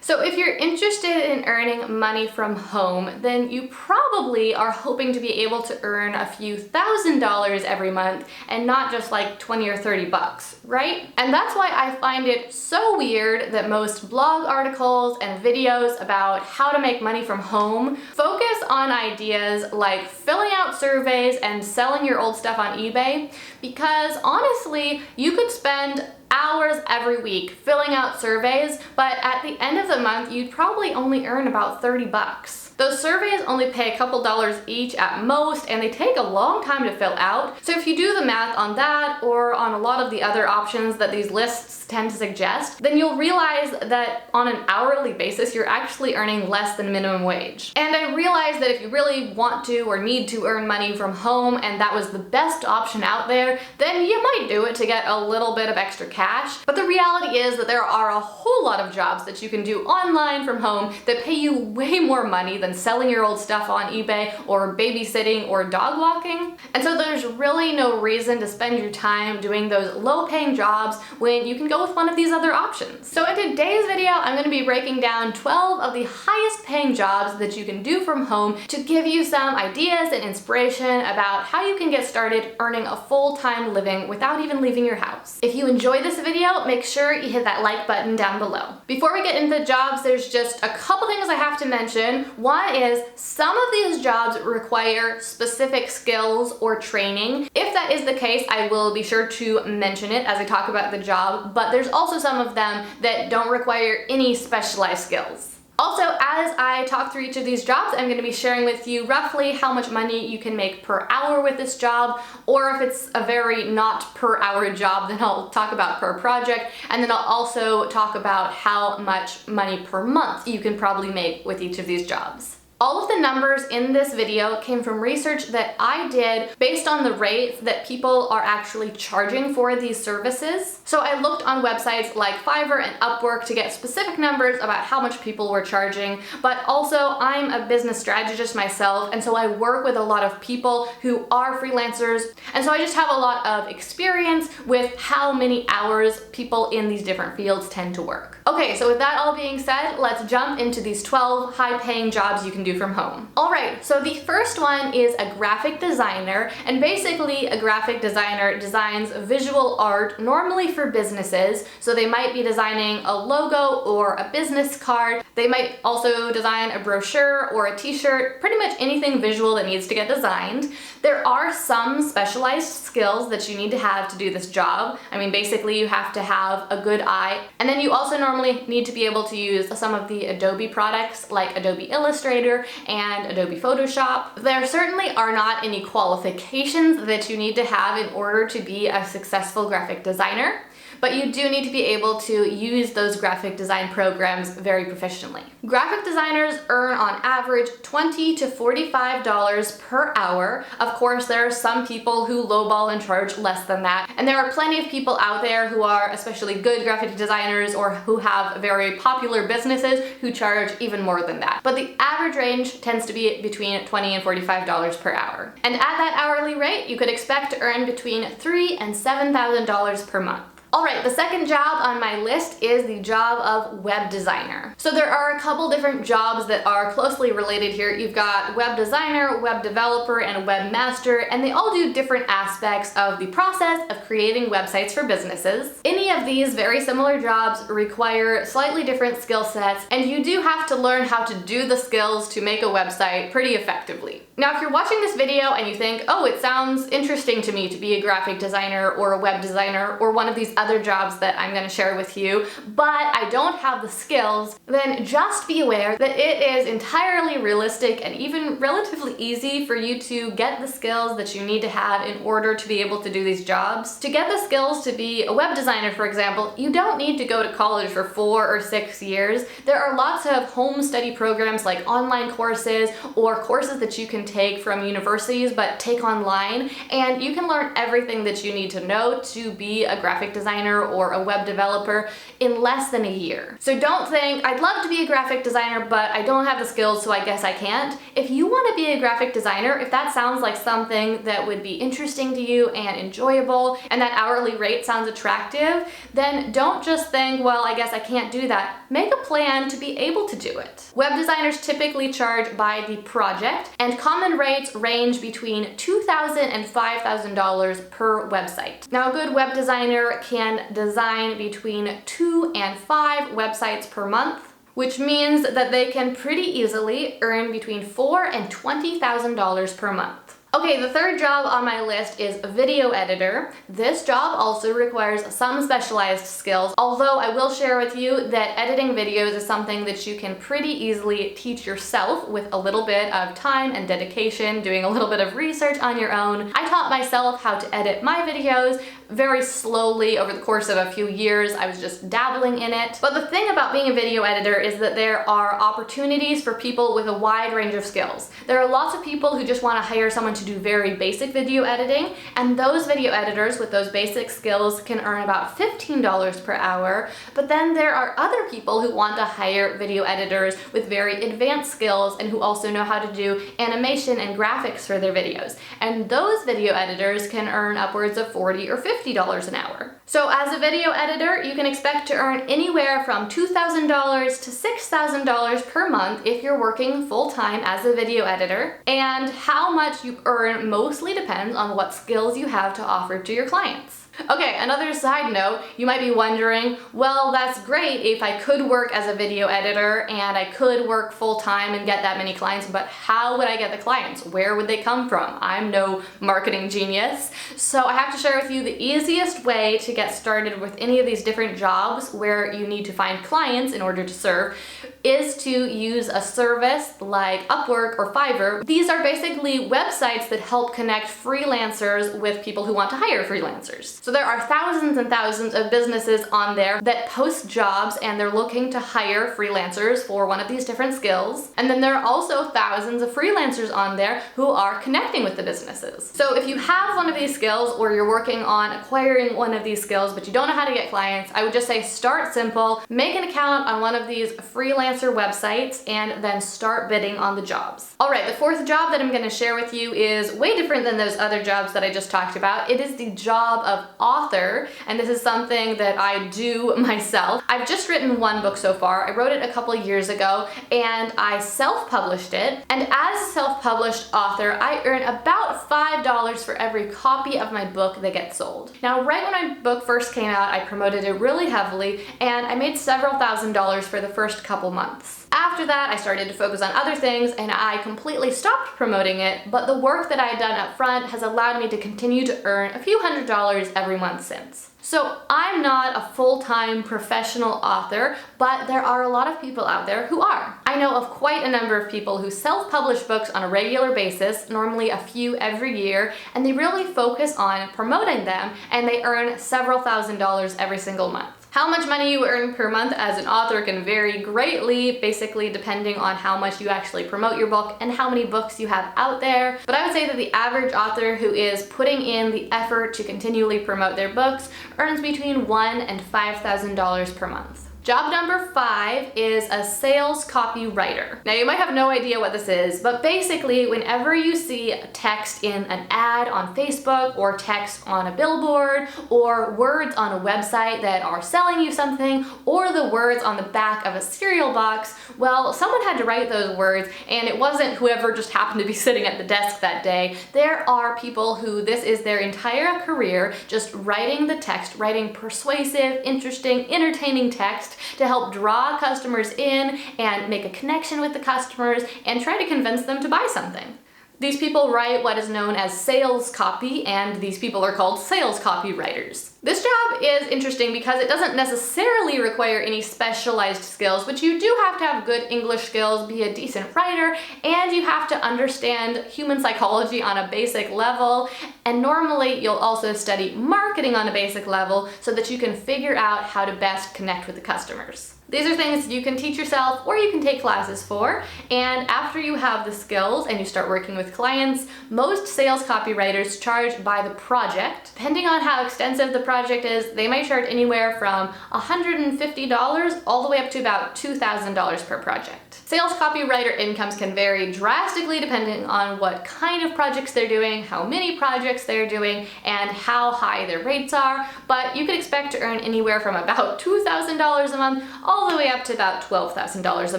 So if you're interested in earning money from home, then you probably are hoping to be able to earn a few $1,000s every month and not just like 20 or 30 bucks, right? And that's why I find it so weird that most blog articles and videos about how to make money from home focus on ideas like filling out surveys and selling your old stuff on eBay, because honestly, you could spend hours every week filling out surveys, but at the end of the month, you'd probably only earn about 30 bucks. Those surveys only pay a couple dollars each at most, and they take a long time to fill out. So if you do the math on that, or on a lot of the other options that these lists tend to suggest, then you'll realize that on an hourly basis, you're actually earning less than minimum wage. And I realize that if you really want to or need to earn money from home, and that was the best option out there, then you might do it to get a little bit of extra cash. But the reality is that there are a whole lot of jobs that you can do online from home that pay you way more money than selling your old stuff on eBay or babysitting or dog walking. And so there's really no reason to spend your time doing those low-paying jobs when you can go with one of these other options. So in today's video, I'm going to be breaking down 12 of the highest paying jobs that you can do from home to give you some ideas and inspiration about how you can get started earning a full-time living without even leaving your house. If you enjoyed this video, make sure you hit that like button down below. Before we get into the jobs, there's just a couple things I have to mention. One is some of these jobs require specific skills or training. If that is the case, I will be sure to mention it as I talk about the job, but there's also some of them that don't require any specialized skills. Also, as I talk through each of these jobs, I'm going to be sharing with you roughly how much money you can make per hour with this job, or if it's a very not per hour job, then I'll talk about per project, and then I'll also talk about how much money per month you can probably make with each of these jobs. All of the numbers in this video came from research that I did based on the rates that people are actually charging for these services. So I looked on websites like Fiverr and Upwork to get specific numbers about how much people were charging, but also I'm a business strategist myself, and so I work with a lot of people who are freelancers, and so I just have a lot of experience with how many hours people in these different fields tend to work. Okay, so with that all being said, let's jump into these 12 high-paying jobs you can do from home. All right, so the first one is a graphic designer, and basically a graphic designer designs visual art normally for businesses. So they might be designing a logo or a business card. They might also design a brochure or a t-shirt, pretty much anything visual that needs to get designed. There are some specialized skills that you need to have to do this job. I mean, basically you have to have a good eye, and then you also normally need to be able to use some of the Adobe products like Adobe Illustrator and Adobe Photoshop. There certainly are not any qualifications that you need to have in order to be a successful graphic designer, but you do need to be able to use those graphic design programs very proficiently. Graphic designers earn on average $20 to $45 per hour. Of course, there are some people who lowball and charge less than that, and there are plenty of people out there who are especially good graphic designers or who have very popular businesses who charge even more than that. But the average range tends to be between $20 and $45 per hour. And at that hourly rate, you could expect to earn between $3,000 and $7,000 per month. Alright, the second job on my list is the job of web designer. So there are a couple different jobs that are closely related here. You've got web designer, web developer, and webmaster, and they all do different aspects of the process of creating websites for businesses. Any of these very similar jobs require slightly different skill sets, and you do have to learn how to do the skills to make a website pretty effectively. Now, if you're watching this video and you think, oh, it sounds interesting to me to be a graphic designer or a web designer or one of these other jobs that I'm going to share with you, but I don't have the skills, then just be aware that it is entirely realistic and even relatively easy for you to get the skills that you need to have in order to be able to do these jobs. To get the skills to be a web designer, for example, you don't need to go to college for 4 or 6 years. There are lots of home study programs like online courses or courses that you can take from universities but take online, and you can learn everything that you need to know to be a graphic designer designer or a web developer in less than a year. So don't think, I'd love to be a graphic designer, but I don't have the skills, so I guess I can't. If you want to be a graphic designer, if that sounds like something that would be interesting to you and enjoyable, and that hourly rate sounds attractive, then don't just think, well, I guess I can't do that. Make a plan to be able to do it. Web designers typically charge by the project, and common rates range between $2,000 and $5,000 per website. Now, a good web designer can design between 2 and 5 websites per month, which means that they can pretty easily earn between $4,000 and $20,000 per month. Okay, the third job on my list is a video editor. This job also requires some specialized skills, although I will share with you that editing videos is something that you can pretty easily teach yourself with a little bit of time and dedication, doing a little bit of research on your own. I taught myself how to edit my videos very slowly over the course of a few years. I was just dabbling in it. But the thing about being a video editor is that there are opportunities for people with a wide range of skills. There are lots of people who just want to hire someone to do very basic video editing, and those video editors with those basic skills can earn about $15 per hour. But then there are other people who want to hire video editors with very advanced skills and who also know how to do animation and graphics for their videos. And those video editors can earn upwards of $40 or $50 an hour. So as a video editor, you can expect to earn anywhere from $2,000 to $6,000 per month if you're working full-time as a video editor. And how much you earn mostly depends on what skills you have to offer to your clients. Okay, another side note, you might be wondering, well, that's great if I could work as a video editor and I could work full-time and get that many clients, but how would I get the clients? Where would they come from? I'm no marketing genius. So I have to share with you the easiest way to get started with any of these different jobs where you need to find clients in order to serve is to use a service like Upwork or Fiverr. These are basically websites that help connect freelancers with people who want to hire freelancers. So there are thousands and thousands of businesses on there that post jobs and they're looking to hire freelancers for one of these different skills. And then there are also thousands of freelancers on there who are connecting with the businesses. So if you have one of these skills or you're working on acquiring one of these skills but you don't know how to get clients, I would just say start simple, make an account on one of these freelancer websites and then start bidding on the jobs. All right, the fourth job that I'm going to share with you is way different than those other jobs that I just talked about. It is the job of author, and this is something that I do myself. I've just written one book so far. I wrote it a couple years ago and I self-published it. And as a self-published author, I earn about $5 for every copy of my book that gets sold. Now, right when my book first came out, I promoted it really heavily and I made several $1,000s for the first couple months. After that, I started to focus on other things and I completely stopped promoting it, but the work that I had done up front has allowed me to continue to earn a few $100s every month since. So I'm not a full-time professional author, but there are a lot of people out there who are. I know of quite a number of people who self-publish books on a regular basis, normally a few every year, and they really focus on promoting them, and they earn several $1,000s every single month. How much money you earn per month as an author can vary greatly, basically depending on how much you actually promote your book and how many books you have out there. But I would say that the average author who is putting in the effort to continually promote their books earns between $1,000 and $5,000 per month. Job number 5 is a sales copywriter. Now, you might have no idea what this is, but basically whenever you see text in an ad on Facebook or text on a billboard or words on a website that are selling you something or the words on the back of a cereal box, well, someone had to write those words and it wasn't whoever just happened to be sitting at the desk that day. There are people who this is their entire career, just writing the text, writing persuasive, interesting, entertaining text to help draw customers in and make a connection with the customers and try to convince them to buy something. These people write what is known as sales copy, and these people are called sales copywriters. This job is interesting because it doesn't necessarily require any specialized skills, but you do have to have good English skills, be a decent writer, and you have to understand human psychology on a basic level. And normally you'll also study marketing on a basic level so that you can figure out how to best connect with the customers. These are things you can teach yourself or you can take classes for. And after you have the skills and you start working with clients, most sales copywriters charge by the project. Depending on how extensive the project is, they might charge anywhere from $150 all the way up to about $2,000 per project. Sales copywriter incomes can vary drastically depending on what kind of projects they're doing, how many projects they're doing, and how high their rates are, but you could expect to earn anywhere from about $2,000 a month all the way up to about $12,000 a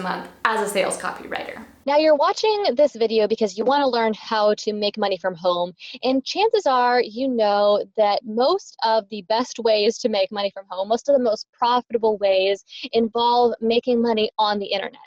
month as a sales copywriter. Now you're watching this video because you want to learn how to make money from home, and chances are you know that most of the best ways to make money from home, most of the most profitable ways, involve making money on the internet.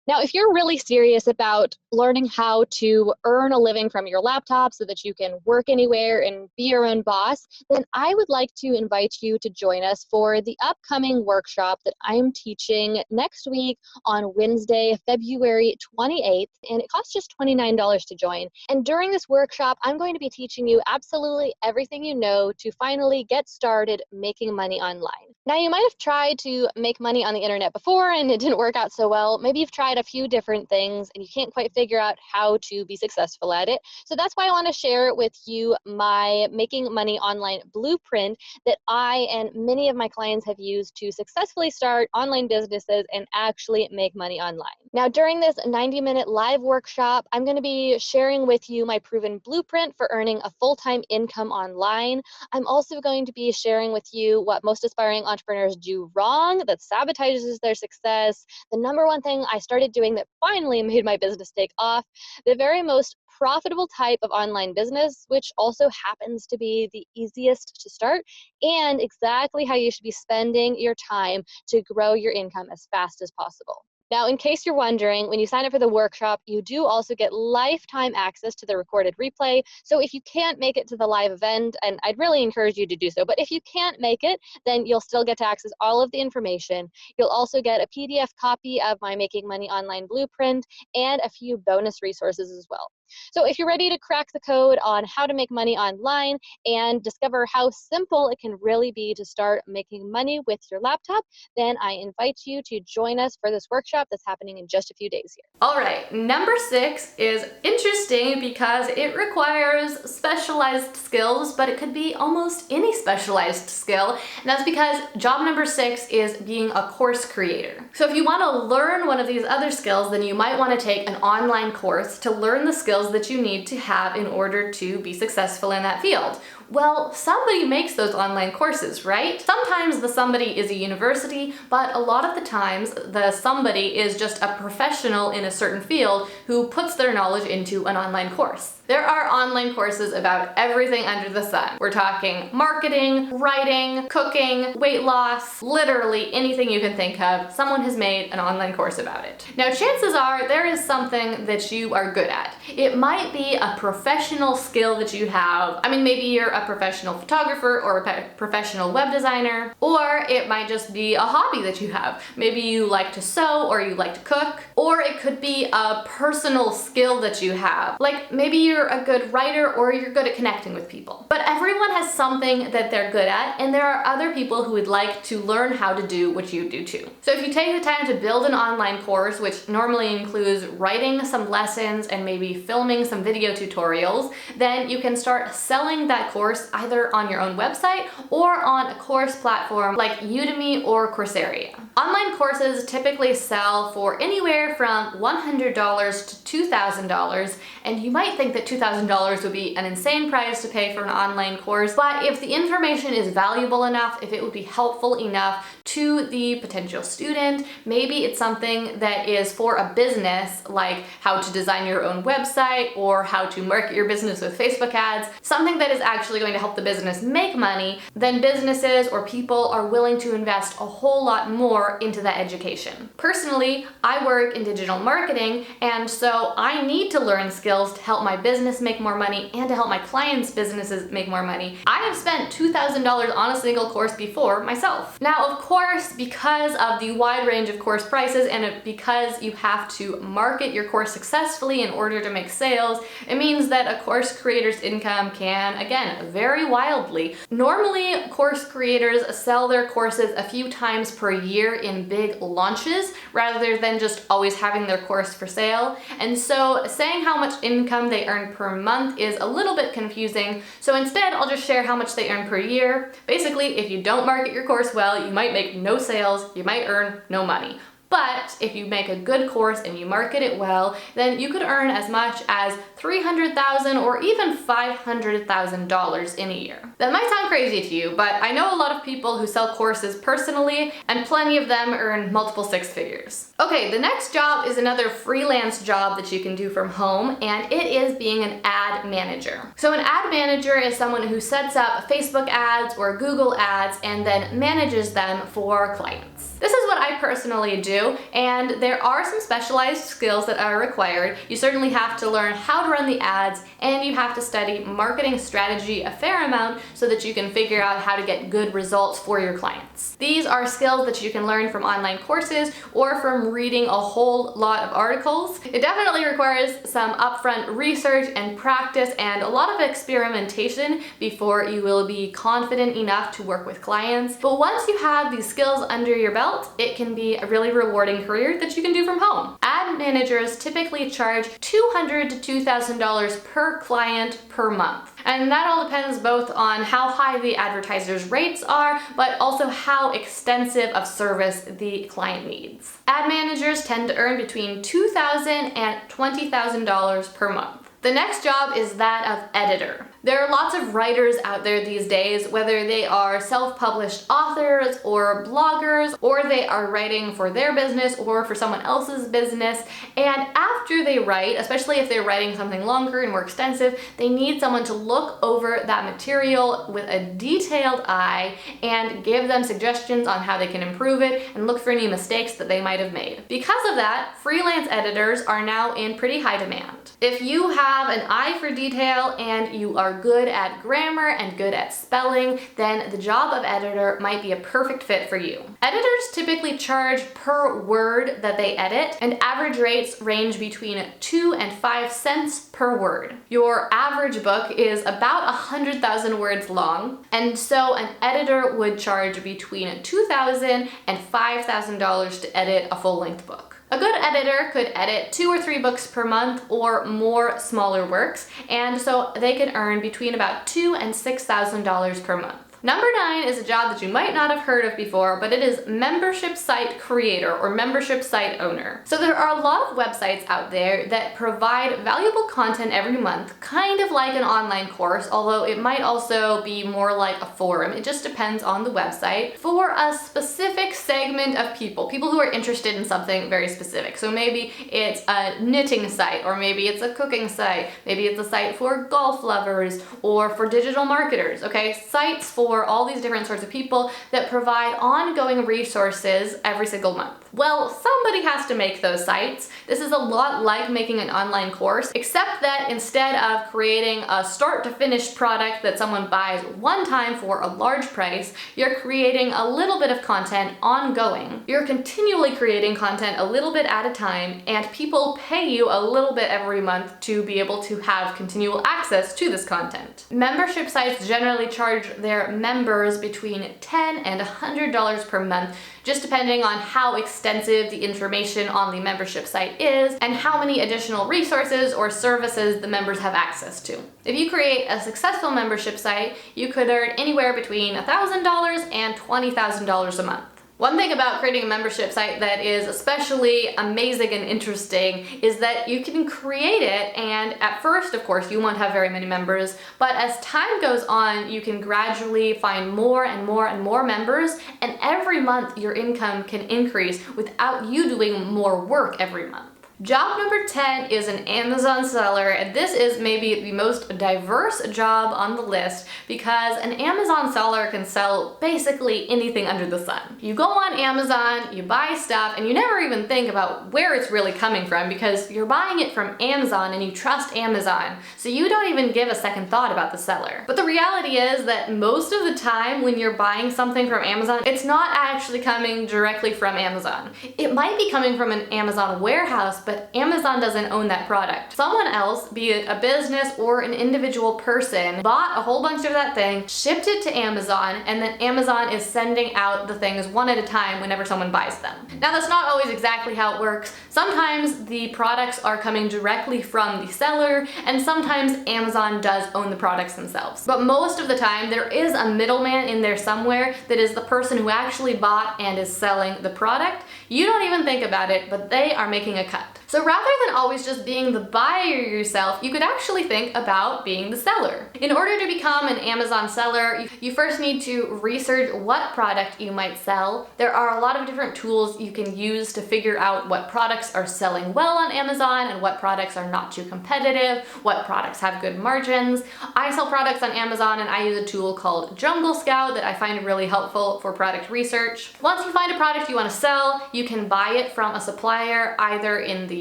Now, if you're really serious about learning how to earn a living from your laptop so that you can work anywhere and be your own boss, then I would like to invite you to join us for the upcoming workshop that I'm teaching next week on Wednesday, February 28th, and it costs just $29 to join. And during this workshop, I'm going to be teaching you absolutely everything you know to finally get started making money online. Now, you might have tried to make money on the internet before and it didn't work out so well. Maybe you've tried a few different things and you can't quite figure out how to be successful at it. So that's why I want to share with you my Making Money Online blueprint that I and many of my clients have used to successfully start online businesses and actually make money online. Now, during this 90-minute live workshop, I'm going to be sharing with you my proven blueprint for earning a full-time income online. I'm also going to be sharing with you what most aspiring entrepreneurs do wrong that sabotages their success, the number one thing I started doing that finally made my business take off, the very most profitable type of online business, which also happens to be the easiest to start, and exactly how you should be spending your time to grow your income as fast as possible. Now, in case you're wondering, when you sign up for the workshop, you do also get lifetime access to the recorded replay. So if you can't make it to the live event, and I'd really encourage you to do so, but if you can't make it, then you'll still get to access all of the information. You'll also get a PDF copy of my Making Money Online blueprint and a few bonus resources as well. So if you're ready to crack the code on how to make money online and discover how simple it can really be to start making money with your laptop, then I invite you to join us for this workshop that's happening in just a few days here. All right, number 6 is interesting because it requires specialized skills, but it could be almost any specialized skill. And that's because job number 6 is being a course creator. So if you want to learn one of these other skills, then you might want to take an online course to learn the skills that you need to have in order to be successful in that field. Well, somebody makes those online courses, right? Sometimes the somebody is a university, but a lot of the times the somebody is just a professional in a certain field who puts their knowledge into an online course. There are online courses about everything under the sun. We're talking marketing, writing, cooking, weight loss, literally anything you can think of. Someone has made an online course about it. Now, chances are there is something that you are good at. It might be a professional skill that you have. I mean, maybe you're a professional photographer or a professional web designer, or it might just be a hobby that you have. Maybe you like to sew or you like to cook, or it could be a personal skill that you have. Like maybe you're a good writer or you're good at connecting with people. But everyone has something that they're good at, and there are other people who would like to learn how to do what you do too. So if you take the time to build an online course, which normally includes writing some lessons and maybe filming some video tutorials, then you can start selling that course either on your own website or on a course platform like Udemy or Coursera. Online courses typically sell for anywhere from $100 to $2,000, and you might think that $2,000 would be an insane price to pay for an online course, but if the information is valuable enough, if it would be helpful enough to the potential student, maybe it's something that is for a business, like how to design your own website or how to market your business with Facebook ads, something that is actually going to help the business make money, then businesses or people are willing to invest a whole lot more into that education. Personally, I work in digital marketing, and so I need to learn skills to help my business make more money and to help my clients' businesses make more money. I have spent $2,000 on a single course before myself. Now, of course, because of the wide range of course prices and because you have to market your course successfully in order to make sales, it means that a course creator's income can, again, vary wildly. Normally, course creators sell their courses a few times per year in big launches rather than just always having their course for sale. And so saying how much income they earn per month is a little bit confusing. So instead, I'll just share how much they earn per year. Basically, if you don't market your course well, you might make no sales, you might earn no money. But if you make a good course and you market it well, then you could earn as much as $300,000 or even $500,000 in a year. That might sound crazy to you, but I know a lot of people who sell courses personally, and plenty of them earn multiple six figures. Okay, the next job is another freelance job that you can do from home, and it is being an ad manager. So an ad manager is someone who sets up Facebook ads or Google ads and then manages them for clients. This is what I personally do, and there are some specialized skills that are required. You certainly have to learn how to run the ads, and you have to study marketing strategy a fair amount so that you can figure out how to get good results for your clients. These are skills that you can learn from online courses or from reading a whole lot of articles. It definitely requires some upfront research and practice and a lot of experimentation before you will be confident enough to work with clients. But once you have these skills under your belt, it can be a really rewarding career that you can do from home. Ad managers typically charge $200 to $2,000 per client per month. And that all depends both on how high the advertiser's rates are, but also how extensive of service the client needs. Ad managers tend to earn between $2,000 and $20,000 per month. The next job is that of editor. There are lots of writers out there these days, whether they are self-published authors or bloggers, or they are writing for their business or for someone else's business. And after they write, especially if they're writing something longer and more extensive, they need someone to look over that material with a detailed eye and give them suggestions on how they can improve it and look for any mistakes that they might have made. Because of that, freelance editors are now in pretty high demand. If you have an eye for detail and you are good at grammar and good at spelling, then the job of editor might be a perfect fit for you. Editors typically charge per word that they edit, and average rates range between 2 and 5 cents per word. Your average book is about 100,000 words long, and so an editor would charge between $2,000 and $5,000 to edit a full-length book. A good editor could edit 2 or 3 books per month or more smaller works, and so they can earn between about $2,000 and $6,000 per month. Number 9 is a job that you might not have heard of before, but it is membership site creator or membership site owner. So there are a lot of websites out there that provide valuable content every month, kind of like an online course, although it might also be more like a forum. It just depends on the website for a specific segment of people who are interested in something very specific. So maybe it's a knitting site, or maybe it's a cooking site, maybe it's a site for golf lovers or for digital marketers, okay? Sites for all these different sorts of people that provide ongoing resources every single month. Well, somebody has to make those sites. This is a lot like making an online course, except that instead of creating a start to finish product that someone buys one time for a large price, you're creating a little bit of content ongoing. You're continually creating content a little bit at a time, and people pay you a little bit every month to be able to have continual access to this content. Membership sites generally charge their members between $10 and $100 per month, just depending on how extensive the information on the membership site is and how many additional resources or services the members have access to. If you create a successful membership site, you could earn anywhere between $1,000 and $20,000 a month. One thing about creating a membership site that is especially amazing and interesting is that you can create it, and at first, of course, you won't have very many members, but as time goes on, you can gradually find more and more and more members, and every month your income can increase without you doing more work every month. Job number 10 is an Amazon seller, and this is maybe the most diverse job on the list because an Amazon seller can sell basically anything under the sun. You go on Amazon, you buy stuff, and you never even think about where it's really coming from because you're buying it from Amazon and you trust Amazon, so you don't even give a second thought about the seller. But the reality is that most of the time when you're buying something from Amazon, it's not actually coming directly from Amazon. It might be coming from an Amazon warehouse, but Amazon doesn't own that product. Someone else, be it a business or an individual person, bought a whole bunch of that thing, shipped it to Amazon, and then Amazon is sending out the things one at a time whenever someone buys them. Now, that's not always exactly how it works. Sometimes the products are coming directly from the seller, and sometimes Amazon does own the products themselves. But most of the time, there is a middleman in there somewhere that is the person who actually bought and is selling the product. You don't even think about it, but they are making a cut. So rather than always just being the buyer yourself, you could actually think about being the seller. In order to become an Amazon seller, you first need to research what product you might sell. There are a lot of different tools you can use to figure out what products are selling well on Amazon and what products are not too competitive, what products have good margins. I sell products on Amazon and I use a tool called Jungle Scout that I find really helpful for product research. Once you find a product you want to sell, you can buy it from a supplier either in the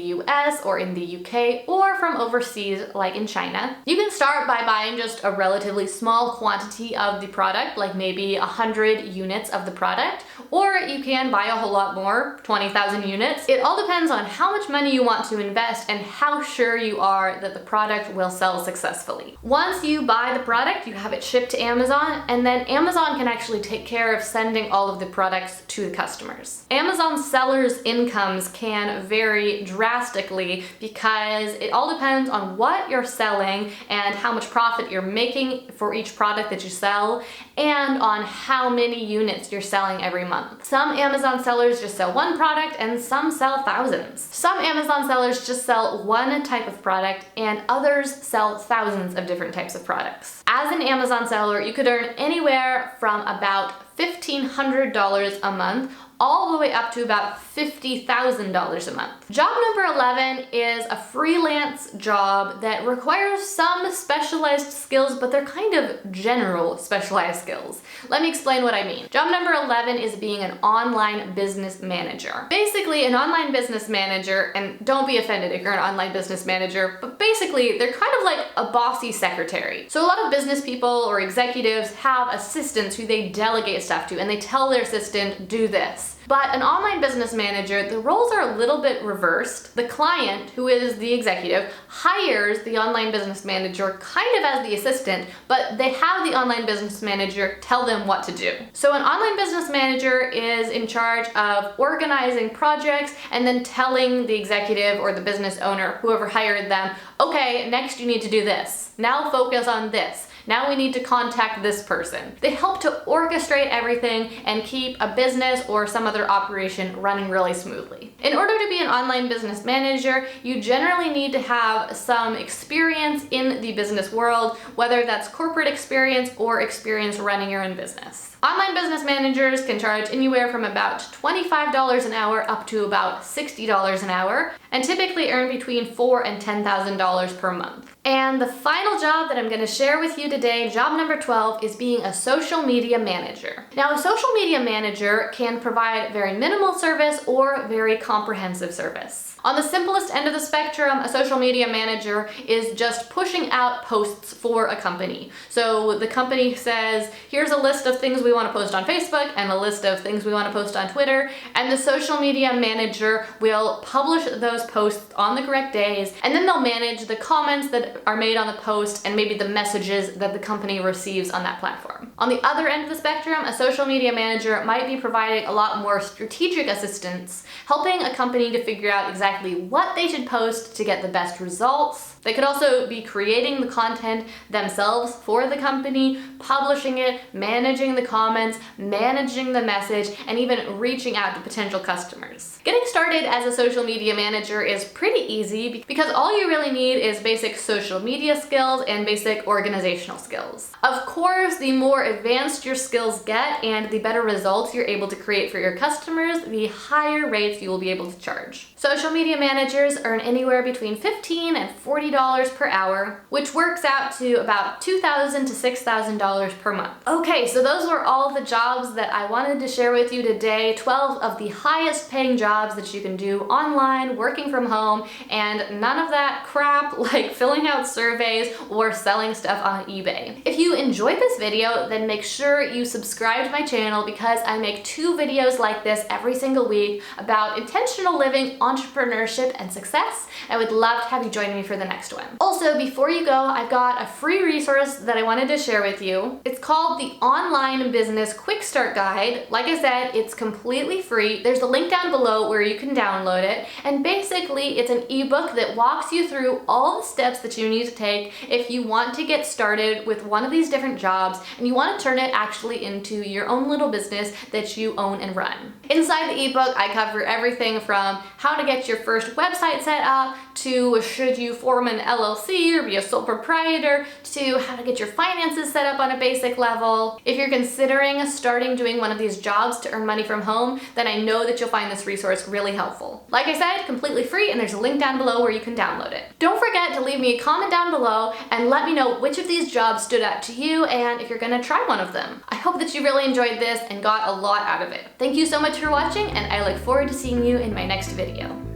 US or in the UK or from overseas like in China. You can start by buying just a relatively small quantity of the product, like maybe 100 units of the product, or you can buy a whole lot more, 20,000 units. It all depends on how much money you want to invest and how sure you are that the product will sell successfully. Once you buy the product, you have it shipped to Amazon, and then Amazon can actually take care of sending all of the products to the customers. Amazon sellers' incomes can vary drastically because it all depends on what you're selling and how much profit you're making for each product that you sell, and on how many units you're selling every month. Some Amazon sellers just sell one product and some sell thousands. Some Amazon sellers just sell one type of product and others sell thousands of different types of products. As an Amazon seller, you could earn anywhere from about $1,500 a month all the way up to about $50,000 a month. Job number 11 is a freelance job that requires some specialized skills, but they're kind of general specialized skills. Let me explain what I mean. Job number 11 is being an online business manager. Basically, an online business manager, and don't be offended if you're an online business manager, but basically they're kind of like a bossy secretary. So a lot of business people or executives have assistants who they delegate stuff to, and they tell their assistant, do this. But an online business manager, the roles are a little bit reversed. The client, who is the executive, hires the online business manager kind of as the assistant, but they have the online business manager tell them what to do. So an online business manager is in charge of organizing projects and then telling the executive or the business owner, whoever hired them, okay, next you need to do this. Now focus on this. Now we need to contact this person. They help to orchestrate everything and keep a business or some other operation running really smoothly. In order to be an online business manager, you generally need to have some experience in the business world, whether that's corporate experience or experience running your own business. Online business managers can charge anywhere from about $25 an hour up to about $60 an hour, and typically earn between $4,000 and $10,000 per month. And the final job that I'm going to share with you today, job number 12, is being a social media manager. Now, a social media manager can provide very minimal service or very comprehensive service. On the simplest end of the spectrum, a social media manager is just pushing out posts for a company. So the company says, here's a list of things we want to post on Facebook and a list of things we want to post on Twitter, and the social media manager will publish those posts on the correct days, and then they'll manage the comments that are made on the post and maybe the messages that the company receives on that platform. On the other end of the spectrum, a social media manager might be providing a lot more strategic assistance, helping a company to figure out exactly what they should post to get the best results. They could also be creating the content themselves for the company, publishing it, managing the comments, managing the message, and even reaching out to potential customers. Getting started as a social media manager is pretty easy because all you really need is basic social media skills and basic organizational skills. Of course, the more advanced your skills get and the better results you're able to create for your customers, the higher rates you will be able to charge. Social media media managers earn anywhere between $15 and $40 per hour, which works out to about $2,000 to $6,000 per month. Okay, so those were all the jobs that I wanted to share with you today. 12 of the highest paying jobs that you can do online, working from home, and none of that crap like filling out surveys or selling stuff on eBay. If you enjoyed this video, then make sure you subscribe to my channel because I make 2 videos like this every single week about intentional living, entrepreneurship, and success. I would love to have you join me for the next one. Also, before you go, I've got a free resource that I wanted to share with you. It's called the Online Business Quick Start Guide. Like I said, it's completely free. There's a link down below where you can download it. And basically, it's an ebook that walks you through all the steps that you need to take if you want to get started with one of these different jobs and you want to turn it actually into your own little business that you own and run. Inside the ebook, I cover everything from how to get your first website set up to should you form an LLC or be a sole proprietor to how to get your finances set up on a basic level. If you're considering starting doing one of these jobs to earn money from home, then I know that you'll find this resource really helpful. Like I said, completely free, and there's a link down below where you can download it. Don't forget to leave me a comment down below and let me know which of these jobs stood out to you and if you're gonna try one of them. I hope that you really enjoyed this and got a lot out of it. Thank you so much for watching, and I look forward to seeing you in my next video.